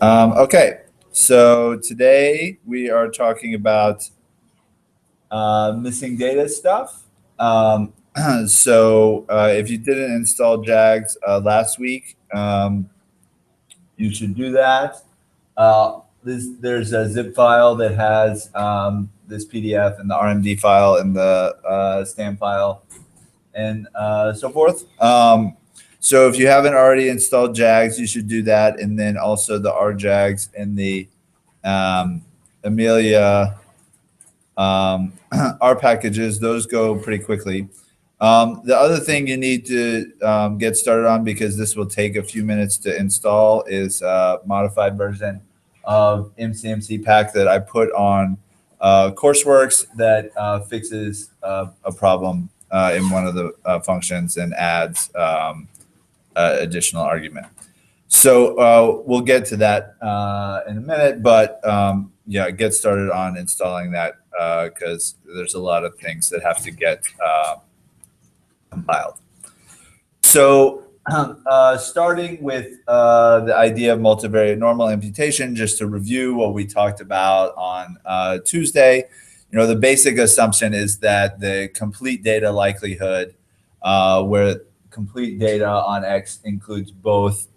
Okay, so today we are talking about missing data stuff. If you didn't install JAGS last week, you should do that. There's a zip file that has this PDF and the RMD file and the STAM file and so forth. So if you haven't already installed JAGS, you should do that. And then also the RJAGS and the Amelia R packages, those go pretty quickly. The other thing you need to get started on, because this will take a few minutes to install, is a modified version of MCMC pack that I put on Courseworks that fixes a problem in one of the functions and adds additional argument. So we'll get to that in a minute, but yeah, get started on installing that because there's a lot of things that have to get compiled. So starting with the idea of multivariate normal imputation, just to review what we talked about on Tuesday, the basic assumption is that the complete data likelihood, where complete data on X includes both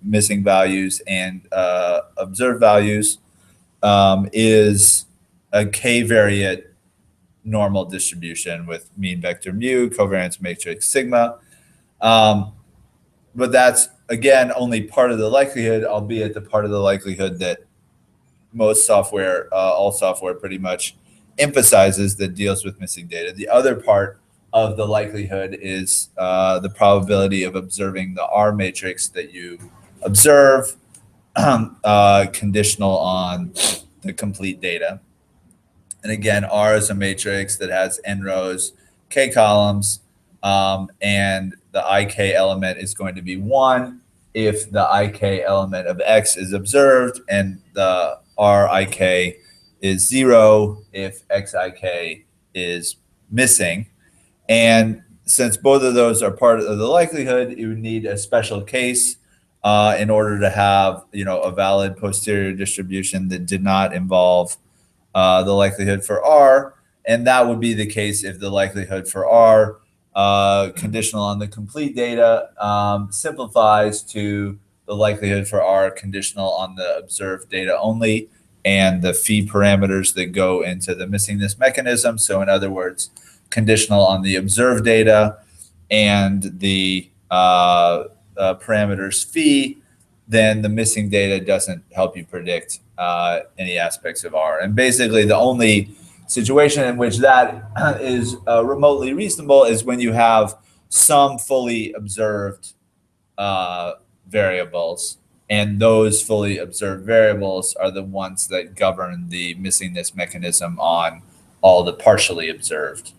missing values and observed values, is a k-variate normal distribution with mean vector mu, covariance matrix sigma. But that's, again, only part of the likelihood, albeit the part of the likelihood that most software, all software pretty much emphasizes, that deals with missing data. The other part of the likelihood is the probability of observing the R matrix that you observe, conditional on the complete data. And again, R is a matrix that has n rows, k columns, and the ik element is going to be 1 if the ik element of X is observed, and the rik is 0 if xik is missing. And since both of those are part of the likelihood, you would need a special case in order to have, a valid posterior distribution that did not involve the likelihood for R. And that would be the case if the likelihood for R, conditional on the complete data, simplifies to the likelihood for R conditional on the observed data only, and the phi parameters that go into the missingness mechanism. So in other words, conditional on the observed data and the parameters phi, then the missing data doesn't help you predict any aspects of R. And basically the only situation in which that is remotely reasonable is when you have some fully observed variables, and those fully observed variables are the ones that govern the missingness mechanism on all the partially observed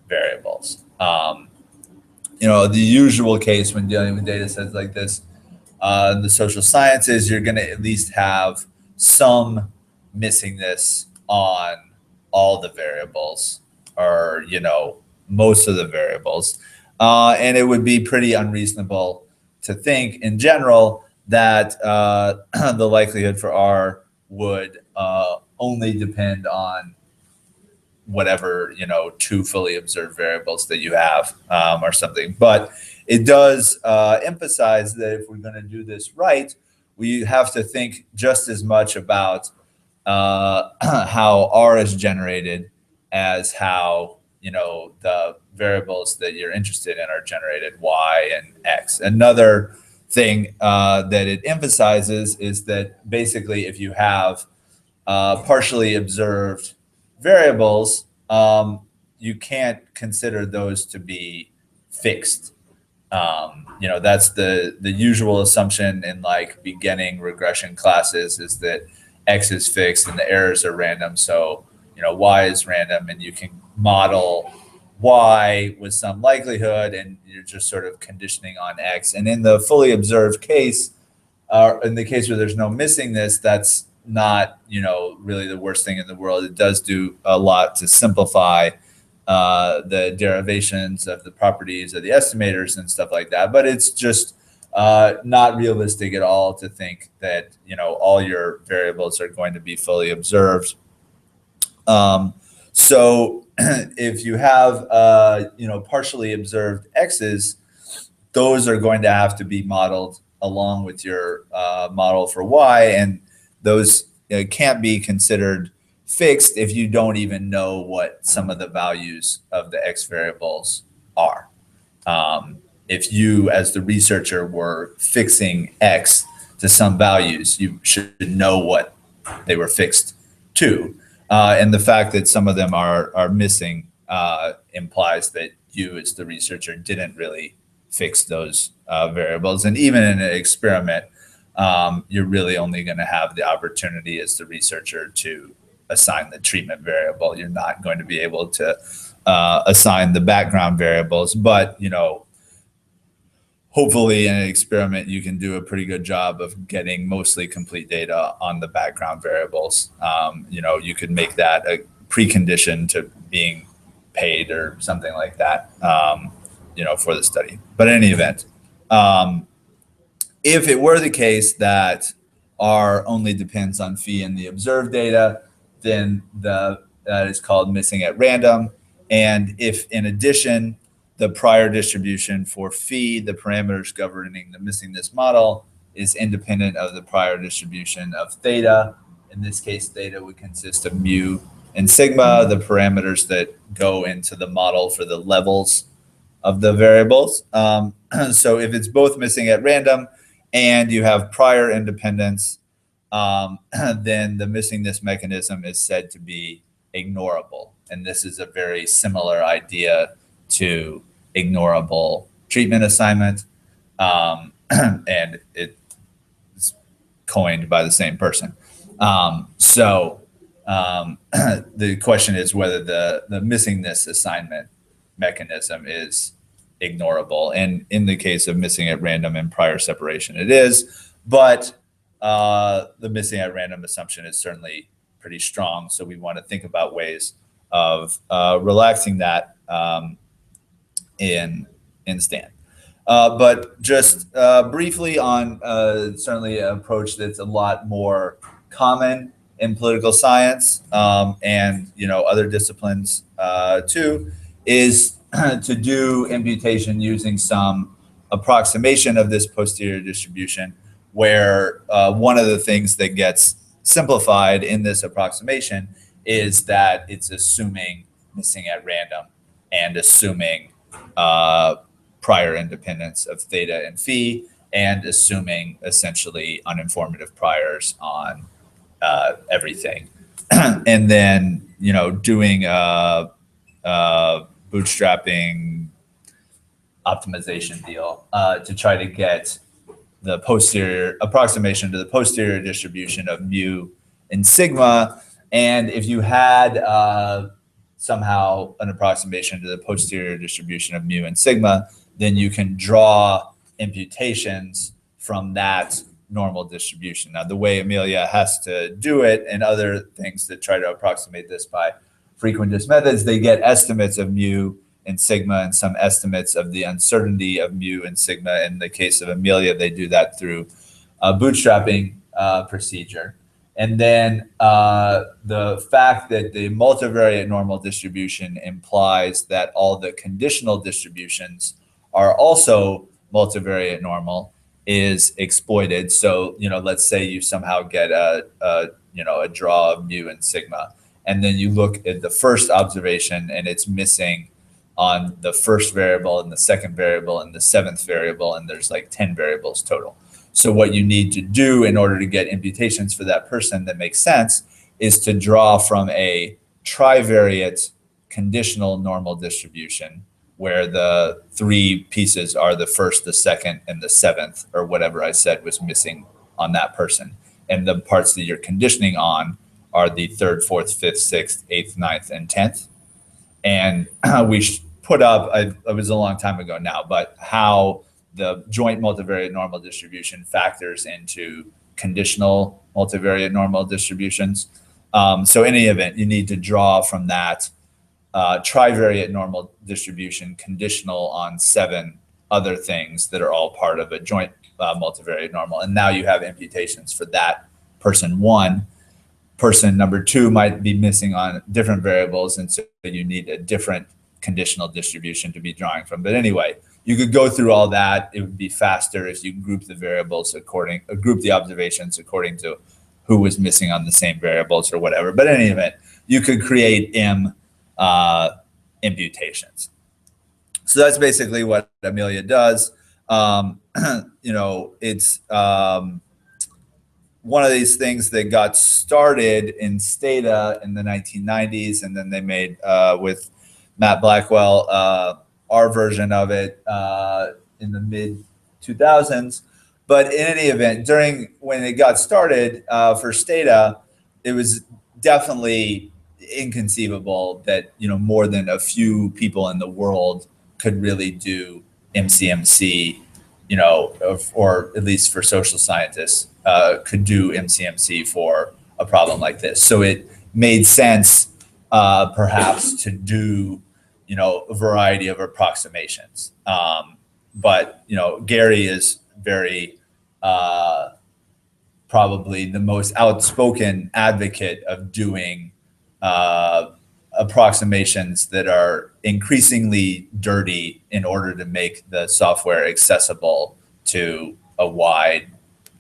variables. The usual case when dealing with data sets like this, in the social sciences, you're going to at least have some missingness on all the variables, or most of the variables, and it would be pretty unreasonable to think in general that the likelihood for R would only depend on whatever, 2 fully observed variables that you have, or something. But it does emphasize that if we're going to do this right, we have to think just as much about how R is generated as how, the variables that you're interested in are generated, Y and X. Another thing that it emphasizes is that basically if you have partially observed variables, you can't consider those to be fixed. That's the usual assumption in like beginning regression classes, is that X is fixed and the errors are random. So, Y is random, and you can model Y with some likelihood, and you're just sort of conditioning on X. And in the fully observed case, in the case where there's no missingness, that's not, really the worst thing in the world. It does do a lot to simplify the derivations of the properties of the estimators and stuff like that. But it's just not realistic at all to think that, all your variables are going to be fully observed. So if you have, partially observed X's, those are going to have to be modeled along with your model for Y, and those can't be considered fixed if you don't even know what some of the values of the X variables are. If you, as the researcher, were fixing X to some values, you should know what they were fixed to. And the fact that some of them are missing implies that you, as the researcher, didn't really fix those variables. And even in an experiment, you're really only going to have the opportunity as the researcher to assign the treatment variable. You're not going to be able to assign the background variables, but hopefully in an experiment you can do a pretty good job of getting mostly complete data on the background variables. You could make that a precondition to being paid or something like that, for the study. But in any event, if it were the case that R only depends on phi and the observed data, then that is called missing at random. And if in addition, the prior distribution for phi, the parameters governing the missingness model, is independent of the prior distribution of theta. In this case, theta would consist of mu and sigma, the parameters that go into the model for the levels of the variables. So if it's both missing at random and you have prior independence, then the missingness mechanism is said to be ignorable. And this is a very similar idea to ignorable treatment assignment. And it's coined by the same person. So the question is whether the missingness assignment mechanism is ignorable. And in the case of missing at random and prior separation, it is. But the missing at random assumption is certainly pretty strong. So we want to think about ways of relaxing that in Stan. But just briefly on certainly an approach that's a lot more common in political science and other disciplines too, is to do imputation using some approximation of this posterior distribution, where one of the things that gets simplified in this approximation is that it's assuming missing at random and assuming prior independence of theta and phi, and assuming essentially uninformative priors on everything. And then, doing a bootstrapping optimization deal to try to get the posterior approximation to the posterior distribution of mu and sigma. And if you had somehow an approximation to the posterior distribution of mu and sigma, then you can draw imputations from that normal distribution. Now, the way Amelia has to do it and other things that try to approximate this by frequentist methods, they get estimates of mu and sigma and some estimates of the uncertainty of mu and sigma. In the case of Amelia, they do that through a bootstrapping procedure. And then the fact that the multivariate normal distribution implies that all the conditional distributions are also multivariate normal is exploited. So, let's say you somehow get a draw of mu and sigma, and then you look at the first observation and it's missing on the first variable and the second variable and the seventh variable, and there's like 10 variables total. So what you need to do in order to get imputations for that person that makes sense is to draw from a trivariate conditional normal distribution, where the three pieces are the first, the second, and the seventh, or whatever I said was missing on that person. And the parts that you're conditioning on are the third, fourth, fifth, sixth, eighth, ninth, and 10th. And we put up, it was a long time ago now, but how the joint multivariate normal distribution factors into conditional multivariate normal distributions. So in any event, you need to draw from that trivariate normal distribution conditional on 7 other things that are all part of a joint multivariate normal. And now you have imputations for that person one. Person number two might be missing on different variables, and so you need a different conditional distribution to be drawing from. But anyway, you could go through all that. It would be faster if you group the variables group the observations according to who was missing on the same variables or whatever. But in any event, you could create imputations. So that's basically what Amelia does. It's one of these things that got started in Stata in the 1990s, and then they made with Matt Blackwell our version of it in the mid 2000s. But in any event, when it got started for Stata, it was definitely inconceivable that more than a few people in the world could really do MCMC, or at least for social scientists, could do MCMC for a problem like this. So it made sense, perhaps, to do, a variety of approximations. But Gary is very probably the most outspoken advocate of doing approximations that are increasingly dirty in order to make the software accessible to a wide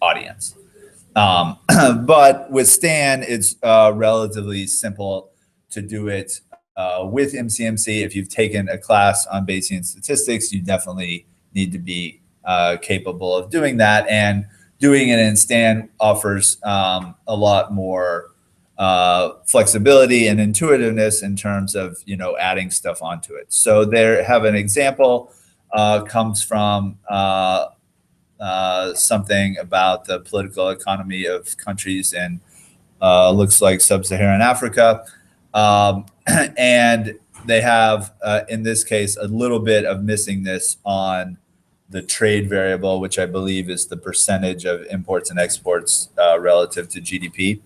audience. But with Stan, it's relatively simple to do it with MCMC. If you've taken a class on Bayesian statistics, you definitely need to be capable of doing that. And doing it in Stan offers a lot more flexibility and intuitiveness in terms of adding stuff onto it. So there have an example comes from something about the political economy of countries in looks like sub-Saharan Africa, and they have in this case a little bit of missingness on the trade variable, which I believe is the percentage of imports and exports relative to GDP.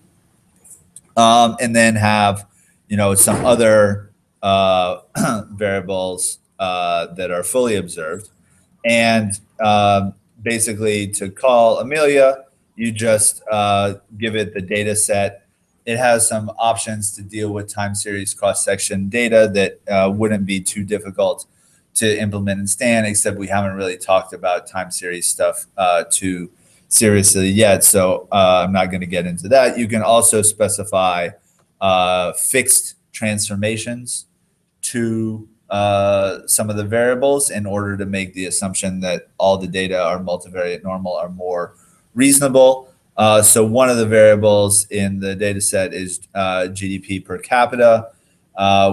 And then have, some other variables that are fully observed. And basically, to call Amelia, you just give it the data set. It has some options to deal with time series cross-section data that wouldn't be too difficult to implement in Stan, except we haven't really talked about time series stuff too seriously yet, so I'm not going to get into that. You can also specify fixed transformations to some of the variables in order to make the assumption that all the data are multivariate normal are more reasonable. So one of the variables in the data set is GDP per capita,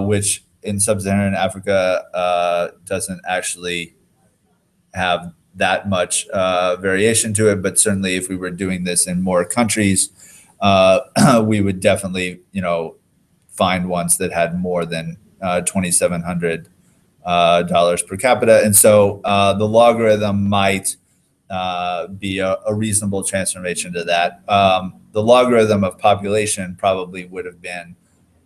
which in sub-Saharan Africa doesn't actually have that much variation to it, but certainly if we were doing this in more countries, we would definitely, find ones that had more than $2,700 per capita. And so the logarithm might be a reasonable transformation to that. The logarithm of population probably would have been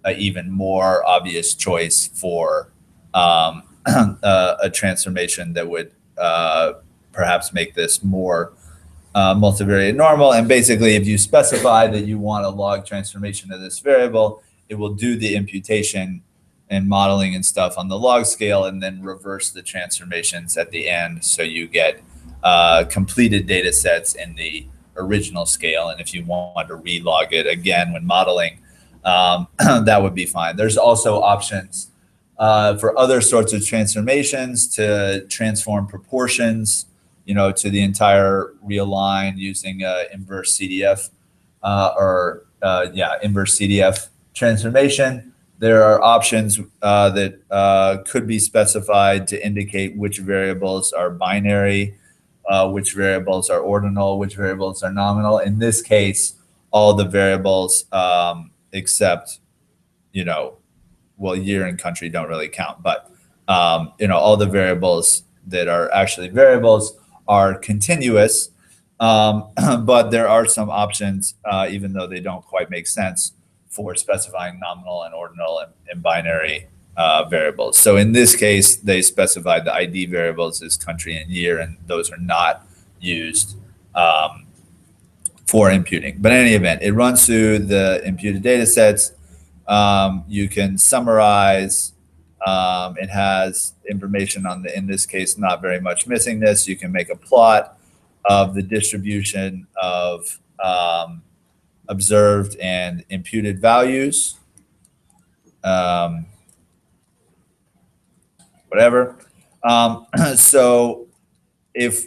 an even more obvious choice for a transformation that would perhaps make this more multivariate normal. And basically, if you specify that you want a log transformation of this variable, it will do the imputation and modeling and stuff on the log scale and then reverse the transformations at the end. So you get completed data sets in the original scale. And if you want to relog it again when modeling, that would be fine. There's also options for other sorts of transformations to transform proportions, to the entire real line using inverse CDF inverse CDF transformation. There are options that could be specified to indicate which variables are binary, which variables are ordinal, which variables are nominal. In this case, all the variables except, year and country don't really count, but all the variables that are actually variables are continuous, but there are some options, even though they don't quite make sense, for specifying nominal and ordinal and binary variables. So in this case, they specified the ID variables as country and year, and those are not used for imputing. But in any event, it runs through the imputed data sets. You can summarize. It has information on in this case, not very much missingness. You can make a plot of the distribution of observed and imputed values. Whatever. So if,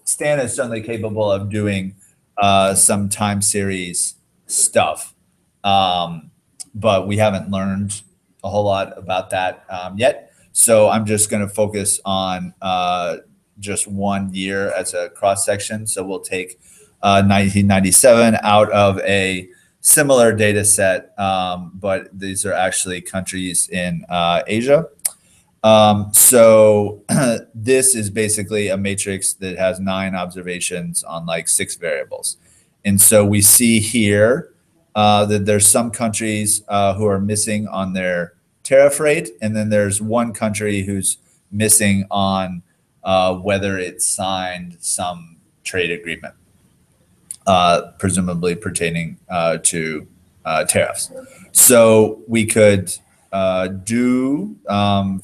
Stan is certainly capable of doing some time series stuff, but we haven't learned a whole lot about that yet. So I'm just going to focus on just 1 year as a cross section. So we'll take 1997 out of a similar data set, but these are actually countries in Asia. So this is basically a matrix that has 9 observations on like 6 variables. And so we see here that there's some countries who are missing on their tariff rate, and then there's one country who's missing on whether it signed some trade agreement, presumably pertaining to tariffs. So we could do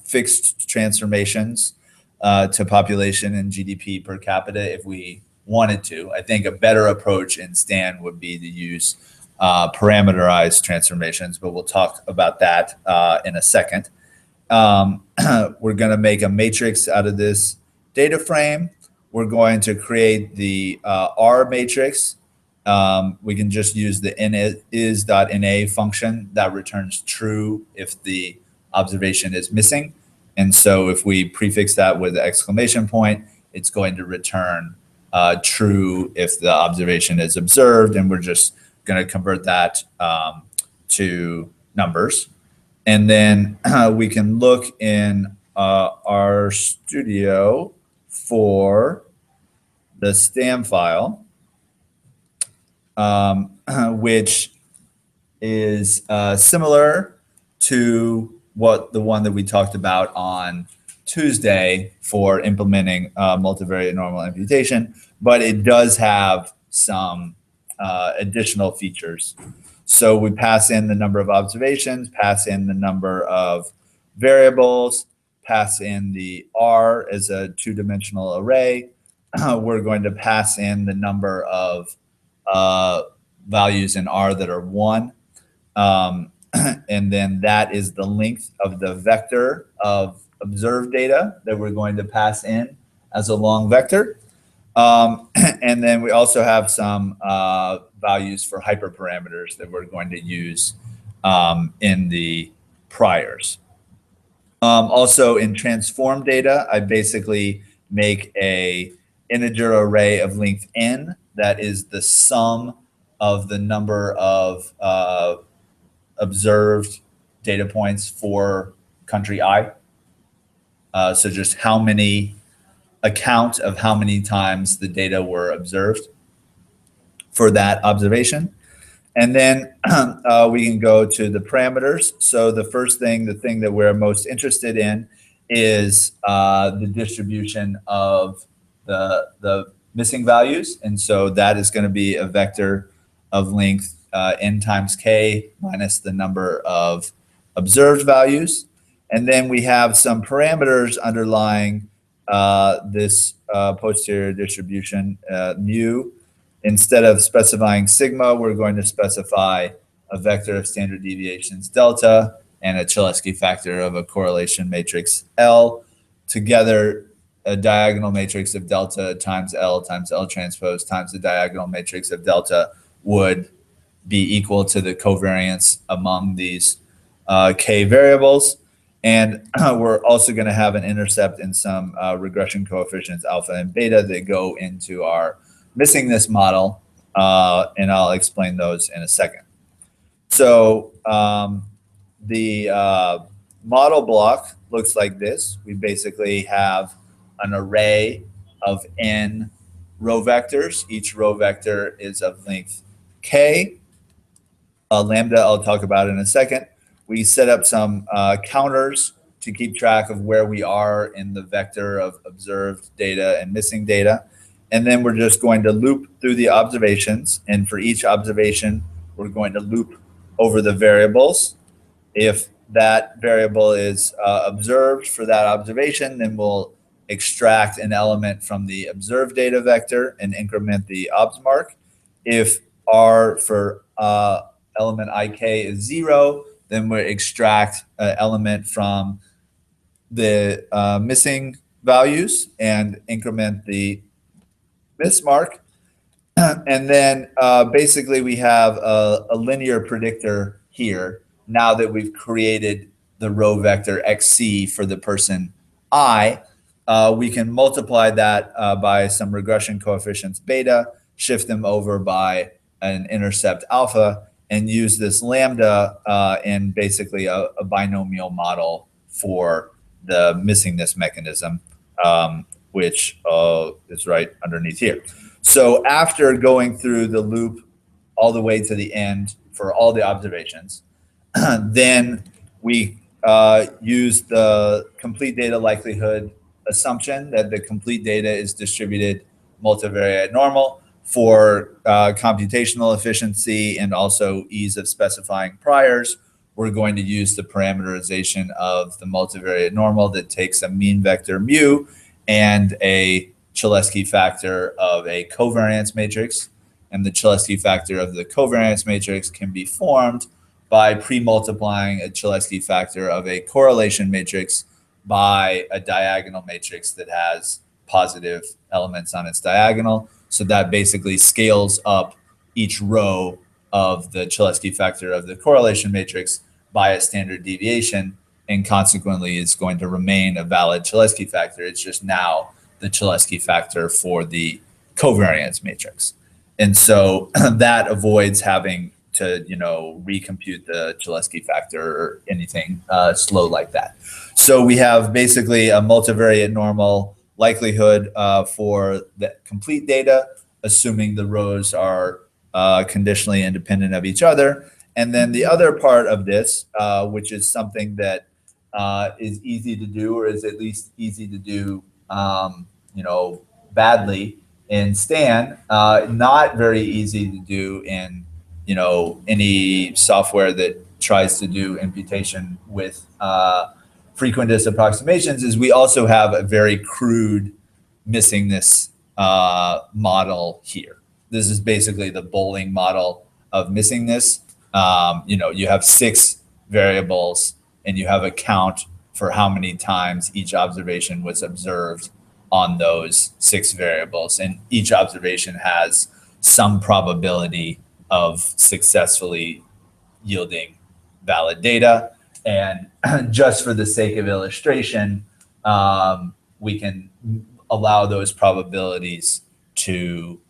fixed transformations to population and GDP per capita if we wanted to. I think a better approach in STAN would be to use parameterized transformations, but we'll talk about that in a second. We're going to make a matrix out of this data frame. We're going to create the R matrix. We can just use the is.na function that returns true if the observation is missing. And so if we prefix that with the exclamation point, it's going to return true if the observation is observed. And we're just going to convert that to numbers. And then we can look in our studio for the STAM file, which is similar to the one that we talked about on Tuesday for implementing multivariate normal imputation, but it does have some additional features. So we pass in the number of observations, pass in the number of variables, pass in the R as a 2-dimensional array. We're going to pass in the number of values in R that are 1. And then that is the length of the vector of observed data that we're going to pass in as a long vector. And then we also have some values for hyperparameters that we're going to use in the priors. Also in transform data, I basically make a integer array of length n that is the sum of the number of observed data points for country I. So just how many account of how many times the data were observed for that observation. And then we can go to the parameters. So the first thing, the thing that we're most interested in is the distribution of the missing values. And so that is going to be a vector of length n times k minus the number of observed values. And then we have some parameters underlying this posterior distribution, mu. Instead of specifying sigma, we're going to specify a vector of standard deviations delta and a Cholesky factor of a correlation matrix L. Together, a diagonal matrix of delta times L transpose times the diagonal matrix of delta would be equal to the covariance among these k variables. And we're also going to have an intercept in some regression coefficients alpha and beta that go into our missingness model, and I'll explain those in a second. So the model block looks like this. We basically have an array of n row vectors. Each row vector is of length k. Lambda I'll talk about in a second. We set up some counters to keep track of where we are in the vector of observed data and missing data. And then we're just going to loop through the observations. And for each observation, we're going to loop over the variables. If that variable is observed for that observation, then we'll extract an element from the observed data vector and increment the obs mark. If R for element ik is 0, then we extract an element from the missing values and increment the miss mark. And then basically we have a linear predictor here now that we've created the row vector xc for the person I. We can multiply that by some regression coefficients beta, shift them over by an intercept alpha, and use this lambda in basically a binomial model for the missingness mechanism, which is right underneath here. So after going through the loop all the way to the end for all the observations, then we use the complete data likelihood assumption that the complete data is distributed multivariate normal for computational efficiency and also ease of specifying priors. We're going to use the parameterization of the multivariate normal that takes a mean vector mu and a Cholesky factor of a covariance matrix. And the Cholesky factor of the covariance matrix can be formed by pre-multiplying a Cholesky factor of a correlation matrix by a diagonal matrix that has positive elements on its diagonal. So that basically scales up each row of the Cholesky factor of the correlation matrix by a standard deviation, and consequently is going to remain a valid Cholesky factor. It's just now the Cholesky factor for the covariance matrix. And so that avoids having to, recompute the Cholesky factor or anything slow like that. So we have basically a multivariate normal likelihood for the complete data, assuming the rows are conditionally independent of each other. And then the other part of this, which is something that is easy to do, or is at least easy to do, badly in Stan, not very easy to do in, any software that tries to do imputation with frequentist approximations, is we also have a very crude missingness model here. This is basically the bowling model of missingness. You have 6 variables and you have a count for how many times each observation was observed on those 6 variables. And each observation has some probability of successfully yielding valid data. And just for the sake of illustration, we can allow those probabilities to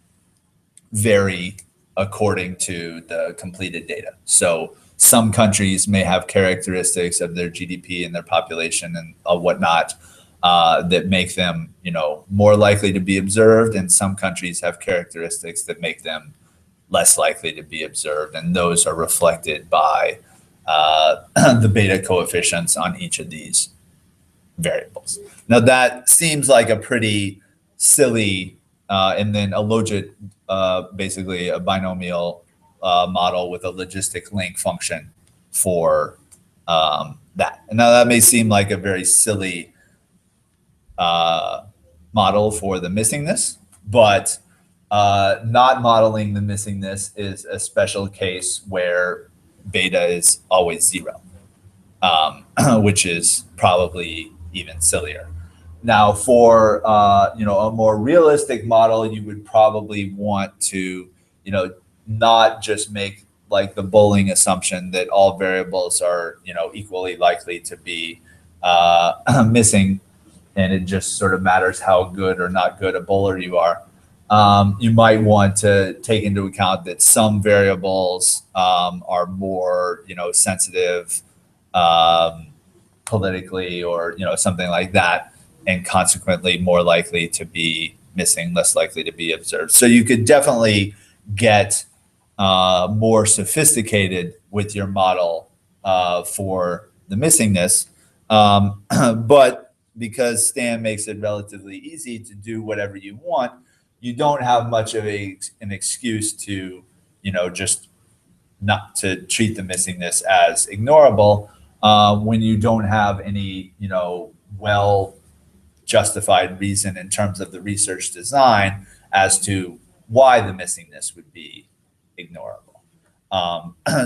vary according to the completed data. So some countries may have characteristics of their GDP and their population and whatnot that make them, more likely to be observed, and some countries have characteristics that make them less likely to be observed, and those are reflected by the beta coefficients on each of these variables. Now that seems like a pretty silly, and then a logit, basically a binomial model with a logistic link function for that. And now that may seem like a very silly model for the missingness, but not modeling the missingness is a special case where beta is always 0, which is probably even sillier. Now, for a more realistic model, you would probably want to, not just make like the bowling assumption that all variables are, equally likely to be missing, and it just sort of matters how good or not good a bowler you are. You might want to take into account that some variables are more, sensitive politically, or something like that, and consequently more likely to be missing, less likely to be observed. So you could definitely get more sophisticated with your model for the missingness, but because Stan makes it relatively easy to do whatever you want, you don't have much of an excuse to, just not to treat the missingness as ignorable when you don't have any, well justified reason in terms of the research design as to why the missingness would be ignorable.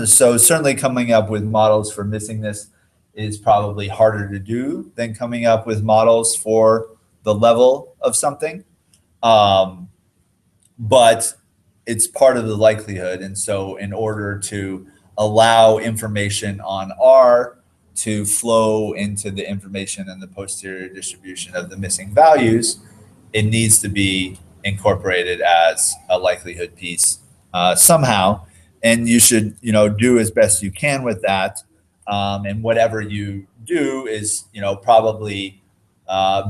So certainly coming up with models for missingness is probably harder to do than coming up with models for the level of something. But it's part of the likelihood. And so in order to allow information on R to flow into the information and the posterior distribution of the missing values, it needs to be incorporated as a likelihood piece somehow. And you should, do as best you can with that. And whatever you do is, probably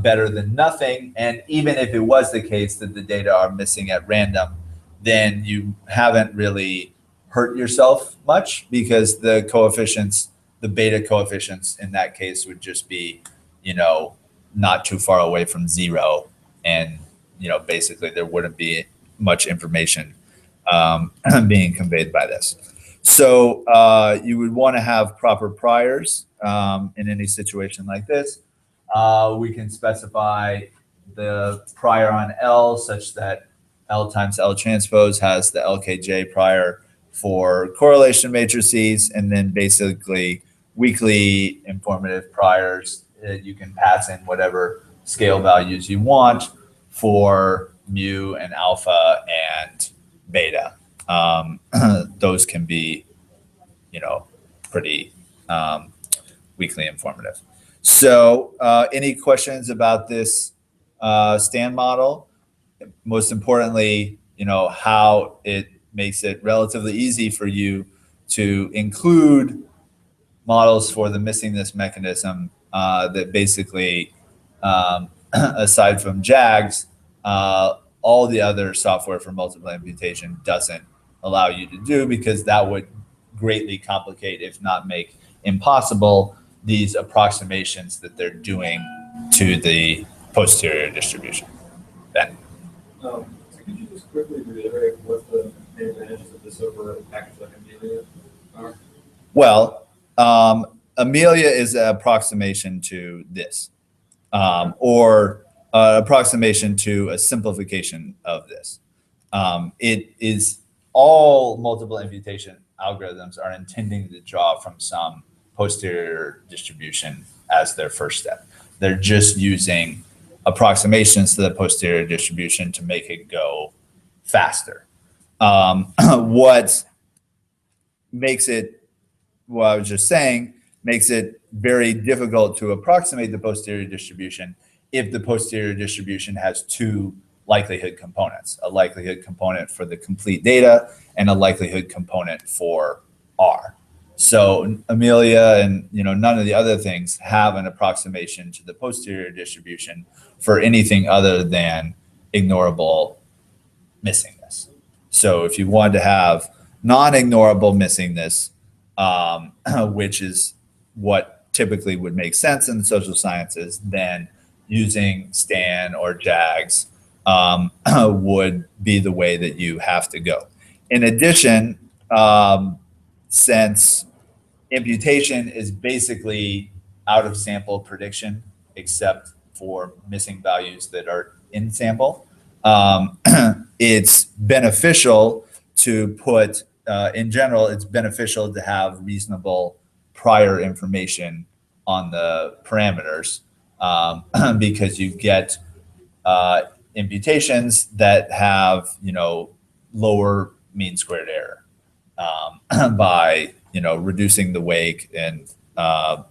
better than nothing. And even if it was the case that the data are missing at random, then you haven't really hurt yourself much, because the coefficients, the beta coefficients in that case would just be, not too far away from zero. And, basically there wouldn't be much information being conveyed by this. So you would want to have proper priors in any situation like this. We can specify the prior on L such that L times L transpose has the LKJ prior for correlation matrices, and then basically weakly informative priors. You can pass in whatever scale values you want for mu and alpha and beta. Those can be, pretty weakly informative. So any questions about this stand model? Most importantly, how it makes it relatively easy for you to include models for the missingness mechanism that basically, aside from JAGs, all the other software for multiple imputation doesn't allow you to do, because that would greatly complicate, if not make impossible, these approximations that they're doing to the posterior distribution. Ben? So could you just quickly reiterate what the main advantages of this over a package like Amelia are? Well, Amelia is an approximation to this, or approximation to a simplification of this. It is all multiple imputation algorithms are intending to draw from some posterior distribution as their first step. They're just using approximations to the posterior distribution to make it go faster. What makes it, what I was just saying, makes it very difficult to approximate the posterior distribution if the posterior distribution has two likelihood components, a likelihood component for the complete data and a likelihood component for R. So Amelia and none of the other things have an approximation to the posterior distribution for anything other than ignorable missingness. So if you want to have non-ignorable missingness, which is what typically would make sense in the social sciences, then using STAN or JAGs would be the way that you have to go. In addition, since imputation is basically out of sample prediction, except for missing values that are in sample, it's beneficial to put, in general, it's beneficial to have reasonable prior information on the parameters, because you get imputations that have, lower mean squared error by, reducing the wake and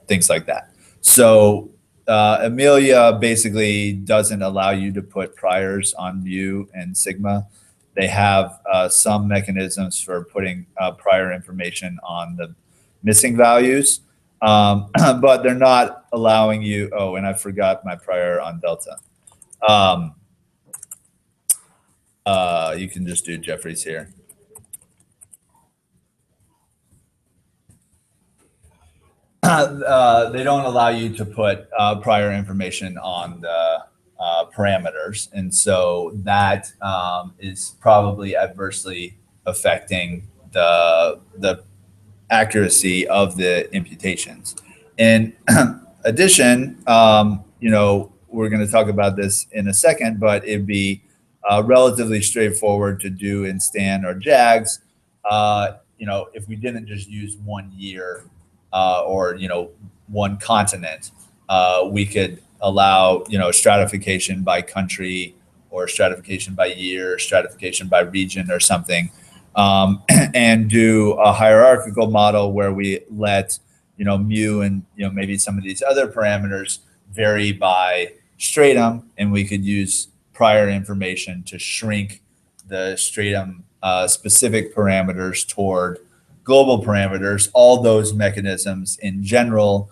things like that. So Amelia basically doesn't allow you to put priors on mu and sigma. They have some mechanisms for putting prior information on the missing values, but they're not allowing you. Oh, and I forgot my prior on delta. You can just do Jeffrey's here. They don't allow you to put prior information on the parameters. And so that is probably adversely affecting the accuracy of the imputations. In addition, we're going to talk about this in a second, but it'd be relatively straightforward to do in STAN or JAGS. If we didn't just use 1 year or one continent, we could allow stratification by country or stratification by year, stratification by region or something, and do a hierarchical model where we let mu and maybe some of these other parameters vary by stratum, and we could use prior information to shrink the stratum specific parameters toward global parameters. All those mechanisms in general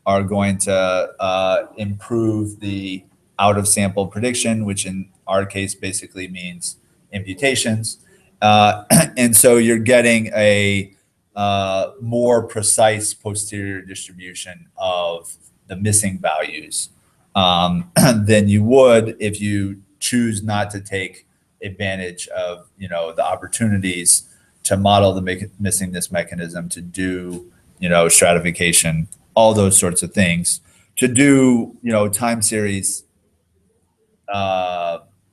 are going to improve the out of sample prediction, which in our case basically means imputations. And so you're getting a more precise posterior distribution of the missing values than you would if you choose not to take advantage of the opportunities to model the missingness mechanism, to do stratification, all those sorts of things, to do time series,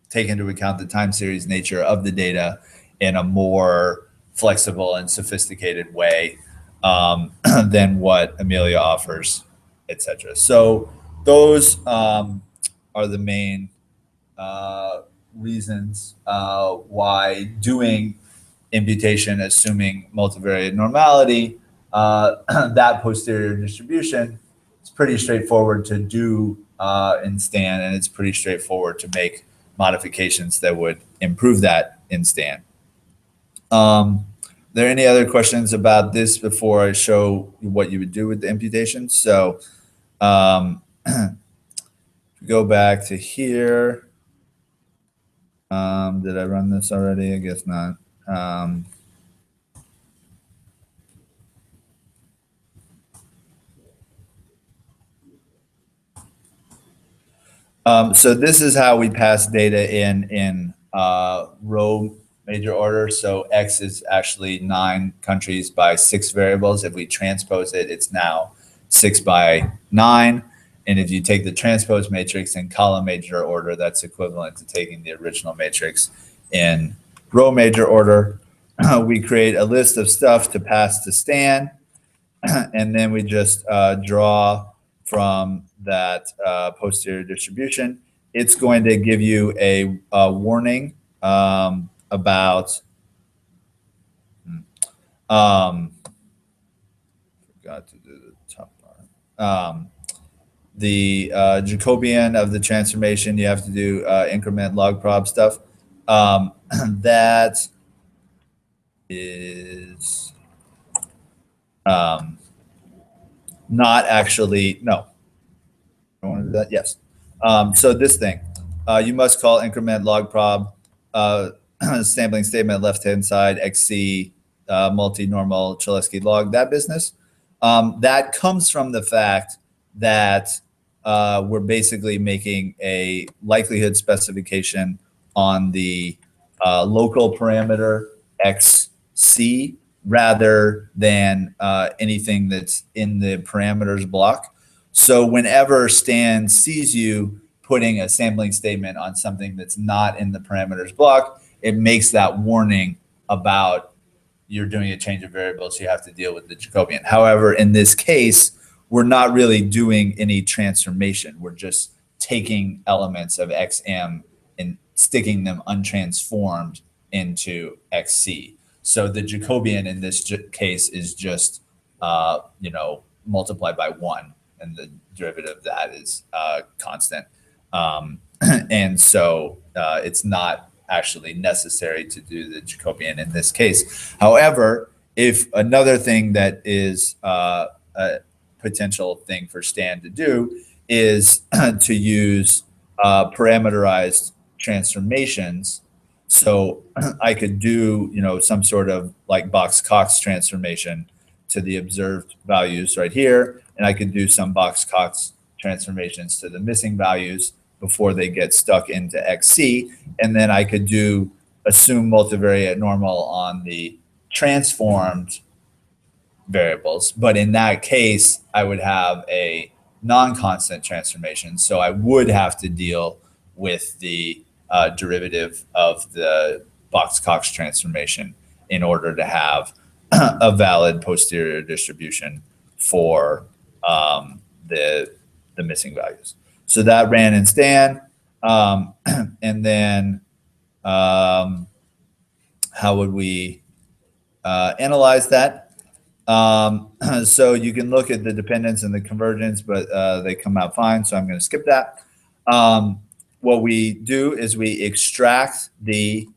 take into account the time series nature of the data in a more flexible and sophisticated way than what Amelia offers, etc. So those are the main reasons why doing imputation assuming multivariate normality, that posterior distribution, it's pretty straightforward to do in STAN, and it's pretty straightforward to make modifications that would improve that in STAN. Are there any other questions about this before I show what you would do with the imputation? So go back to here. Did I run this already? I guess not. So this is how we pass data in row major order. So X is actually 9 countries by 6 variables. If we transpose it, it's now 6 by 9. And if you take the transpose matrix in column major order, that's equivalent to taking the original matrix in row major order. We create a list of stuff to pass to STAN, and then we just draw from that posterior distribution. It's going to give you a warning about forgot to do the top part. The Jacobian of the transformation, you have to do increment log prob stuff. That is not actually, no. I want to do that, yes. So this thing, you must call increment log prob sampling statement left-hand side XC multi-normal Cholesky log, that business. That comes from the fact that we're basically making a likelihood specification on the local parameter XC rather than anything that's in the parameters block. So whenever STAN sees you putting a sampling statement on something that's not in the parameters block, it makes that warning about you're doing a change of variables, so you have to deal with the Jacobian. However, in this case, we're not really doing any transformation. We're just taking elements of XM and sticking them untransformed into XC. So the Jacobian in this case is just, multiplied by 1, and the derivative of that is constant. And so it's not actually necessary to do the Jacobian in this case. However, if another thing that is a potential thing for STAN to do is to use parameterized transformations. So I could do, some sort of like Box-Cox transformation to the observed values right here, and I could do some Box-Cox transformations to the missing values before they get stuck into XC. And then I could assume multivariate normal on the transformed variables. But in that case, I would have a non-constant transformation. So I would have to deal with the derivative of the Box-Cox transformation in order to have a valid posterior distribution for the missing values. So that ran in Stan. And then how would we analyze that? So you can look at the dependence and the convergence, but they come out fine. So I'm going to skip that. What we do is we extract the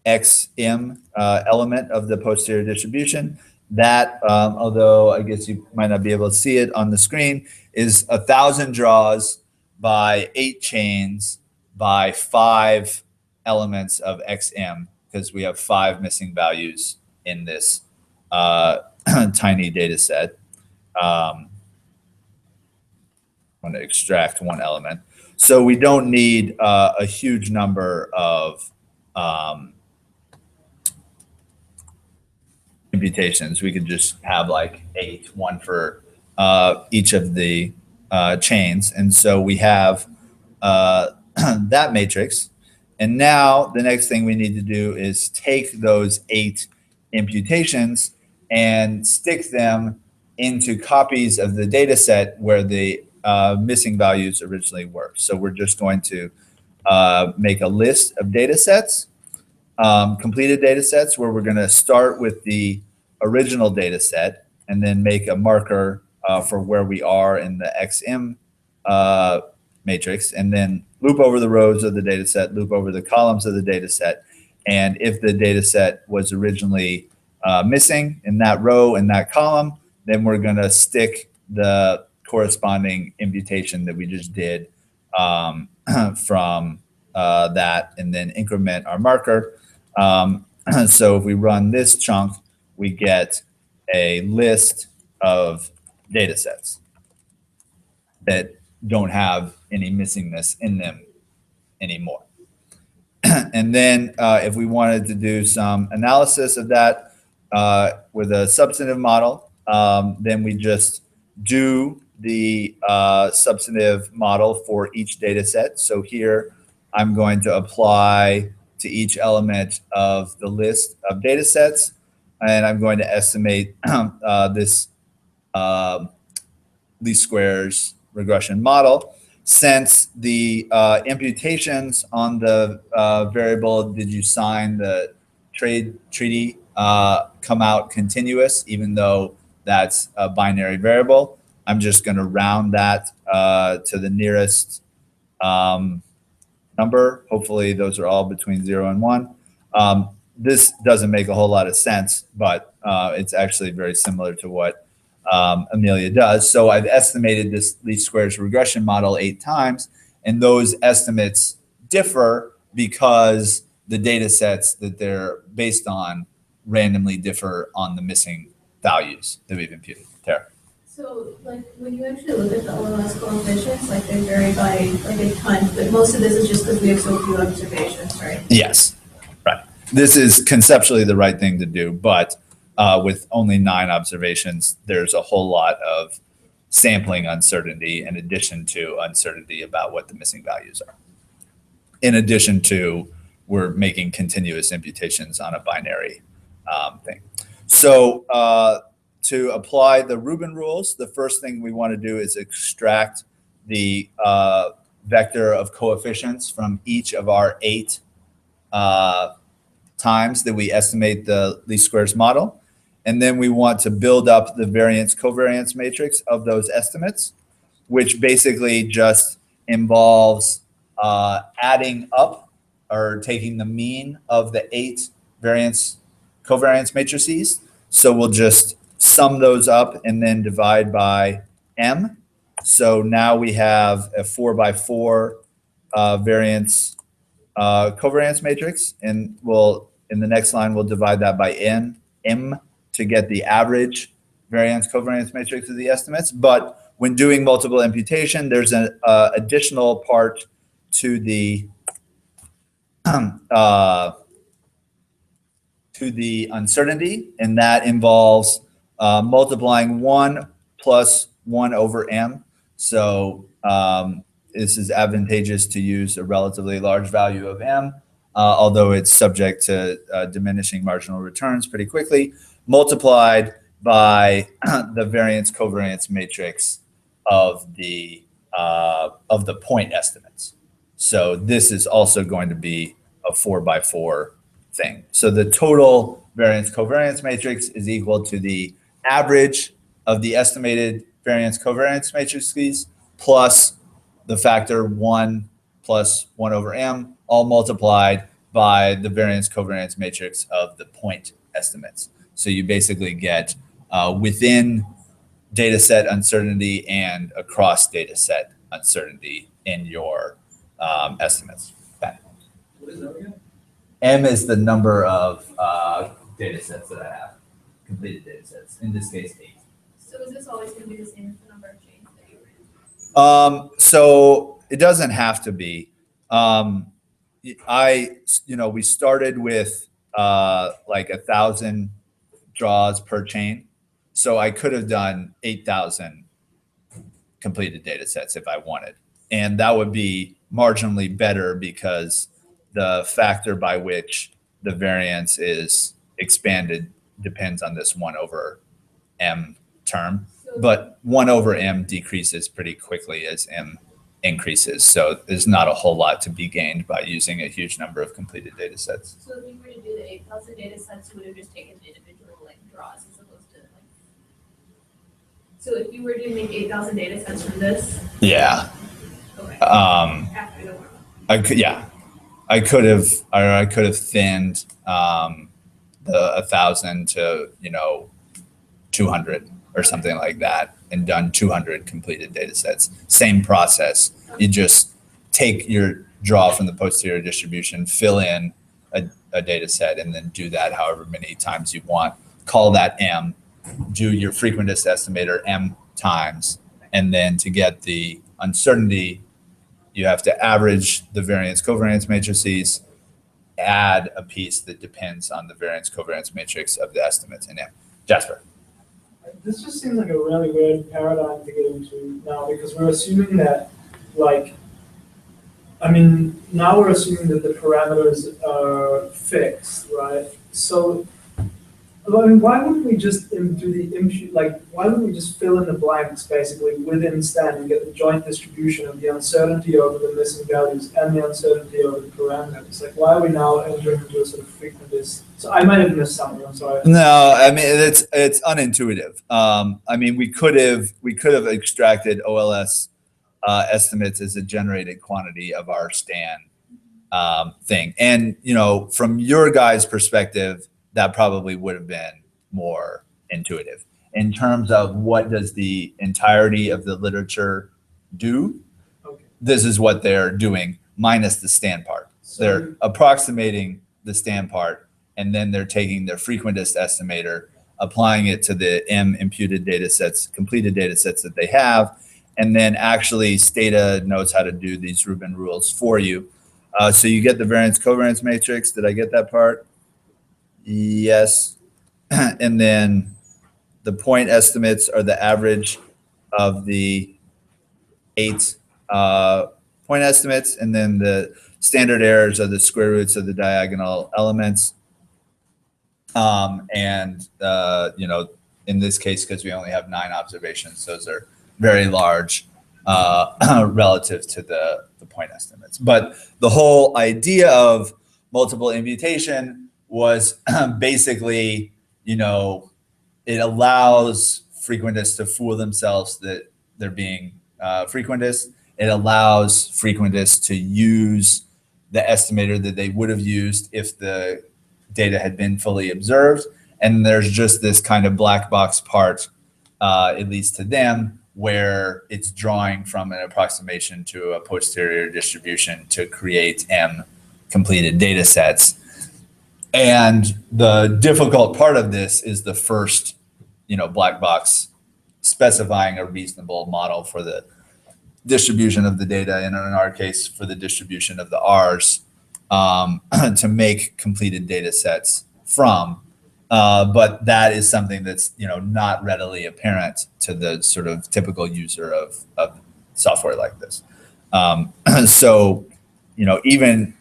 XM element of the posterior distribution. That, although I guess you might not be able to see it on the screen, is 1,000 draws by 8 chains by 5 elements of XM, because we have 5 missing values in this tiny data set. I'm going to extract 1 element. So we don't need a huge number of imputations. We could just have like 8, 1 for each of the chains. And so we have that matrix. And now the next thing we need to do is take those 8 imputations and stick them into copies of the data set where the missing values originally were. So we're just going to make a list of data sets, completed data sets, where we're going to start with the original data set and then make a marker for where we are in the XM matrix, and then loop over the rows of the data set, loop over the columns of the data set. And if the data set was originally missing in that row and that column, then we're going to stick the corresponding imputation that we just did from that, and then increment our marker. So if we run this chunk, we get a list of data sets that don't have any missingness in them anymore. And then if we wanted to do some analysis of that with a substantive model, then we just do the substantive model for each data set. So here I'm going to apply to each element of the list of data sets, and I'm going to estimate this least squares regression model. Since the imputations on the variable, did you sign the trade treaty, come out continuous, even though that's a binary variable, I'm just going to round that to the nearest number. Hopefully those are all between 0 and 1. This doesn't make a whole lot of sense, but it's actually very similar to what Amelia does. So I've estimated this least squares regression model 8 times, and those estimates differ because the data sets that they're based on randomly differ on the missing values that we've imputed. Tara. So, like, when you actually look at the OMS coefficients, like, they vary by, like, a ton, but most of this is just because we have so few observations, right? Yes, right. This is conceptually the right thing to do, but with only 9 observations, there's a whole lot of sampling uncertainty in addition to uncertainty about what the missing values are. In addition to, we're making continuous imputations on a binary thing. So to apply the Rubin rules, the first thing we want to do is extract the vector of coefficients from each of our 8 times that we estimate the least squares model. And then we want to build up the variance covariance matrix of those estimates, which basically just involves adding up or taking the mean of the 8 variance covariance matrices. So we'll just sum those up and then divide by m. So now we have a 4x4 variance covariance matrix, and we'll, in the next line, we'll divide that by m to get the average variance covariance matrix of the estimates. But when doing multiple imputation, there's an additional part to the uncertainty, and that involves multiplying 1 plus 1 over m. So this is advantageous to use a relatively large value of m, although it's subject to diminishing marginal returns pretty quickly, multiplied by the variance covariance matrix of the point estimates. So this is also going to be a 4x4 thing. So the total variance covariance matrix is equal to the average of the estimated variance covariance matrices plus the factor 1 plus 1 over m, all multiplied by the variance covariance matrix of the point estimates. So you basically get within data set uncertainty and across data set uncertainty in your estimates. What is that again? M is the number of data sets that I have, completed data sets, in this case 8. So is this always going to be the same as the number of chains that you ran? So it doesn't have to be. We started with like 1,000 draws per chain. So I could have done 8,000 completed data sets if I wanted. And that would be marginally better because the factor by which the variance is expanded depends on this 1 over m term. But 1 over m decreases pretty quickly as m increases. So there's not a whole lot to be gained by using a huge number of completed data sets. So if you were to do the 8,000 data sets, you would have just taken individual like draws as opposed to like. So if you were to make 8,000 data sets from this. Yeah. Okay. I could have thinned the 1,000 to 200 or something like that, and done 200 completed data sets. Same process. You just take your draw from the posterior distribution, fill in a data set, and then do that however many times you want. Call that m, do your frequentist estimator m times, and then to get the uncertainty, you have to average the variance covariance matrices, add a piece that depends on the variance covariance matrix of the estimates in M. Jasper. This just seems like a really weird paradigm to get into now, because we're assuming that, now we're assuming that the parameters are fixed, right? So, why wouldn't we just do the impute, why wouldn't we just fill in the blanks basically within STEM and get the joint distribution of the uncertainty over the missing values and the uncertainty over the parameters? Why are we now entering into a sort of frequentist? So I might have missed something, I'm sorry. No, it's unintuitive. We could have extracted OLS estimates as a generated quantity of our STAN thing. And, from your guys' perspective, that probably would have been more intuitive. In terms of what does the entirety of the literature do, Okay. This is what they're doing minus the STAN part. So they're approximating the STAN part, and then they're taking their frequentist estimator, applying it to the M imputed data sets, completed data sets that they have, and then actually Stata knows how to do these Rubin rules for you. So you get the variance covariance matrix. Did I get that part? Yes. And then the point estimates are the average of the 8 point estimates, and then the standard errors are the square roots of the diagonal elements. In this case, because we only have 9 observations, those are very large relative to the point estimates. But the whole idea of multiple imputation was basically, it allows frequentists to fool themselves that they're being frequentists. It allows frequentists to use the estimator that they would have used if the data had been fully observed. And there's just this kind of black box part, at least to them, where it's drawing from an approximation to a posterior distribution to create M completed data sets. And the difficult part of this is the first, black box specifying a reasonable model for the distribution of the data, and in our case, for the distribution of the R's, to make completed data sets from. But that is something that's, not readily apparent to the sort of typical user of software like this. So, even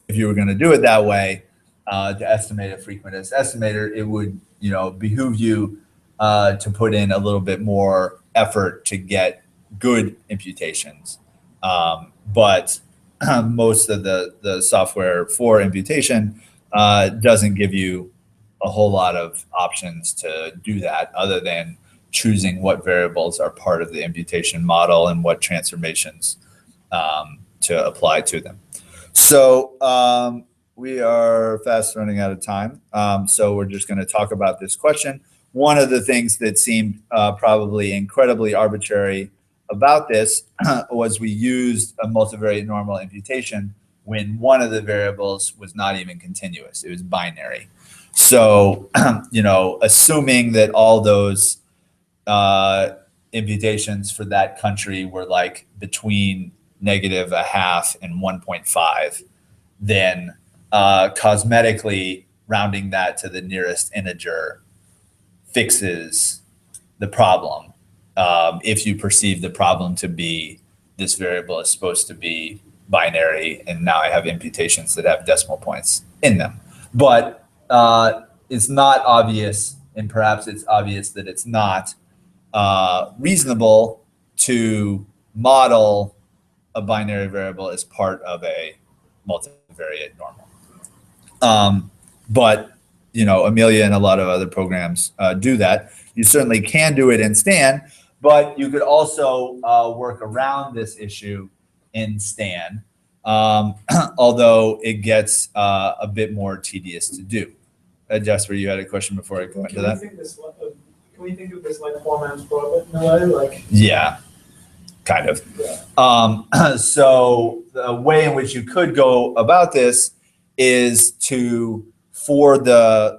if you were going to do it that way, to estimate a frequentist estimator, it would, behoove you to put in a little bit more effort to get good imputations. But most of the software for imputation doesn't give you a whole lot of options to do that, other than choosing what variables are part of the imputation model and what transformations to apply to them. So we are fast running out of time. So we're just going to talk about this question. One of the things that seemed probably incredibly arbitrary about this was we used a multivariate normal imputation when one of the variables was not even continuous. It was binary. So, assuming that all those imputations for that country were like between -0.5 and 1.5, then cosmetically rounding that to the nearest integer fixes the problem. If you perceive the problem to be this variable is supposed to be binary, and now I have imputations that have decimal points in them. But it's not obvious, and perhaps it's obvious that it's not reasonable to model a binary variable as part of a multivariate normal. But Amelia and a lot of other programs do that. You certainly can do it in Stan, but you could also work around this issue in Stan, although it gets a bit more tedious to do. Jasper, you had a question before I go into that? Can we think of this like poor man's problem in a way? Like, yeah, kind of. Yeah. So the way in which you could go about this is to, for the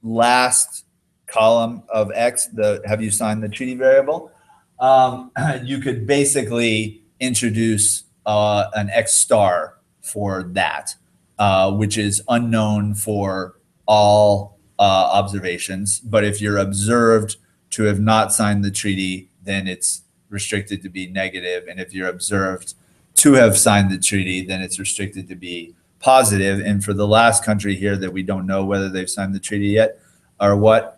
last column of X, have you signed the treaty variable? You could basically introduce an X star for that, which is unknown for all observations. But if you're observed to have not signed the treaty, then it's restricted to be negative. And if you're observed to have signed the treaty, then it's restricted to be positive. And for the last country here that we don't know whether they've signed the treaty yet or what,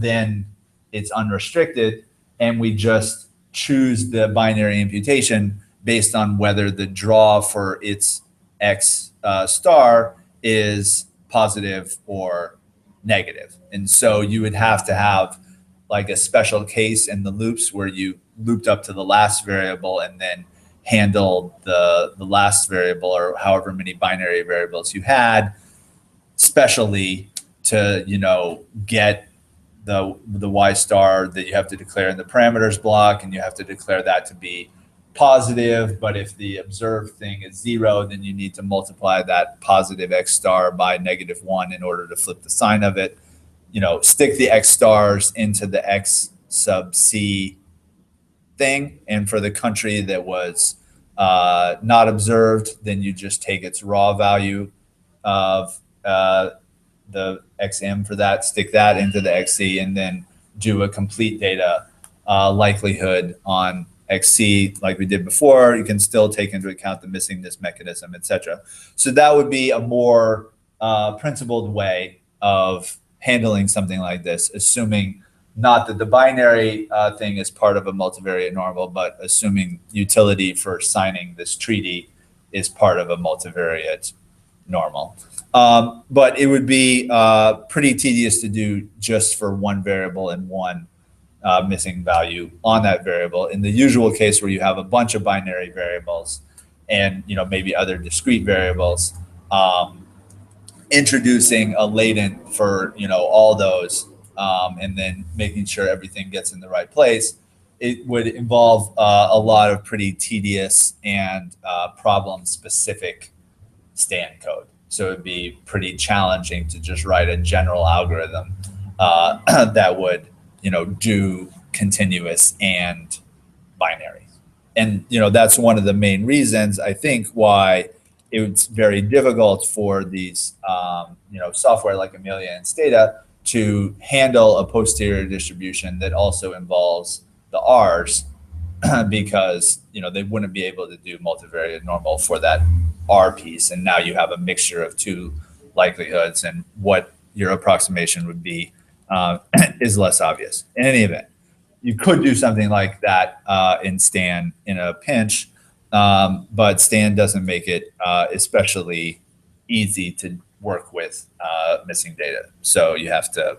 then it's unrestricted. And we just choose the binary imputation based on whether the draw for its X star is positive or negative. And so you would have to have like a special case in the loops where you looped up to the last variable and then handled the last variable or however many binary variables you had specially to, get the Y star that you have to declare in the parameters block, and you have to declare that to be positive. But if the observed thing is 0, then you need to multiply that positive X star by -1 in order to flip the sign of it. Stick the X stars into the X sub C thing. And for the country that was not observed, then you just take its raw value of the XM for that, stick that into the XC, and then do a complete data likelihood on XC like we did before. You can still take into account the missingness mechanism, etc. So that would be a more principled way of handling something like this, assuming not that the binary thing is part of a multivariate normal, but assuming utility for signing this treaty is part of a multivariate normal. But it would be pretty tedious to do just for one variable and one missing value on that variable. In the usual case where you have a bunch of binary variables and maybe other discrete variables, introducing a latent for all those, and then making sure everything gets in the right place, it would involve a lot of pretty tedious and problem-specific Stan code. So it'd be pretty challenging to just write a general algorithm that would, do continuous and binary. And, that's one of the main reasons I think why it's very difficult for these, software like Amelia and Stata to handle a posterior distribution that also involves the R's because, they wouldn't be able to do multivariate normal for that R piece. And now you have a mixture of two likelihoods, and what your approximation would be is less obvious. In any event, you could do something like that in Stan in a pinch, but Stan doesn't make it especially easy to work with missing data. So you have to,